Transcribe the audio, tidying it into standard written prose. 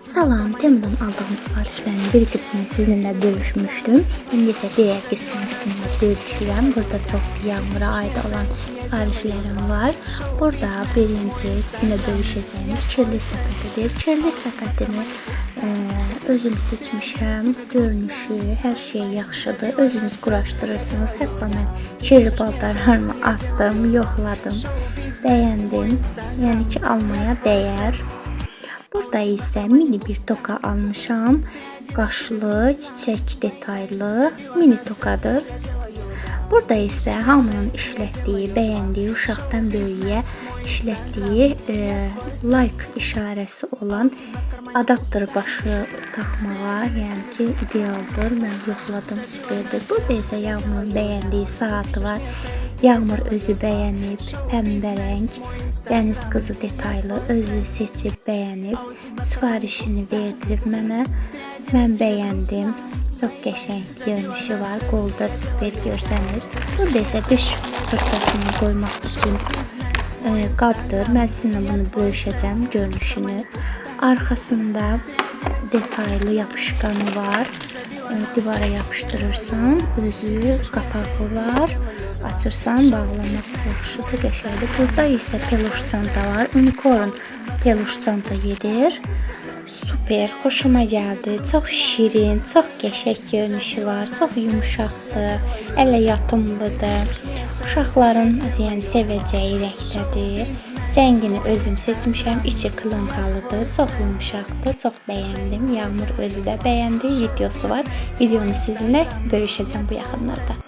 Salam, Temu'dan aldığım sifarişlerin bir kısmını sizinle bölüşmüştüm. İndi ise diğer kısmını sizinle bölüşürəm. Burada çox yağmura aid olan sifarişlerim var. Burada birinci sizinle bölüşeceğimiz kirli sepetidir. Kirli sepetini özüm seçmişəm. Görünüşü, hər şey yaxşıdır. Özünüz quraşdırırsınız. Hətta mən kirli paltarlarımı atdım, yoxladım, bəyəndim. Yəni ki, almaya dəyər. Burada ise mini bir toka almışam. Qaşlı, çiçek detaylı mini tokadır. Burada ise hamının işlətdiyi, bəyəndiyi, uşaqdan böyüyə işlətdiyi like işarəsi olan adapter başı taxmağa, yəni ki, idealdır. Mən yoxladım, süperdir. Burada ise Yağmurun bəyəndiyi saatı var. Yağmur özü bəyənib, pəmbə rəng, dəniz qızı detaylı, özü seçib bəyənib, sifarişini verdirib mənə. Mən bəyəndim. Çox qəşəng görünüşü var. Qolda süper görsənir. Burada isə diş fırçasını qoymaq üçün qabdır. Mən sizinlə bunu bölüşəcəm görünüşünü. Arxasında detaylı yapışkanı var. Divara yapıştırırsan, özü qapağı var. Açırsan, bağlamaq yaxşıdır, qəşəngdir. Burada isə peluş çanta var. Unicorn peluş çanta yedir. Super, xoşuma gəldi. Çox şirin, çox qəşəng görünüşü var. Çox yumşaqdır, ələ yatımlıdır. Uşaqların yəni sevəcəyi rəngdədir. Rəngini özüm seçmişəm. İçi klınkalıdır, çox yumşaqdır, çox bəyəndim. Yağmur özü də bəyəndi. Videosu var. Videonu sizinlə bölüşəcəm bu yaxınlarda.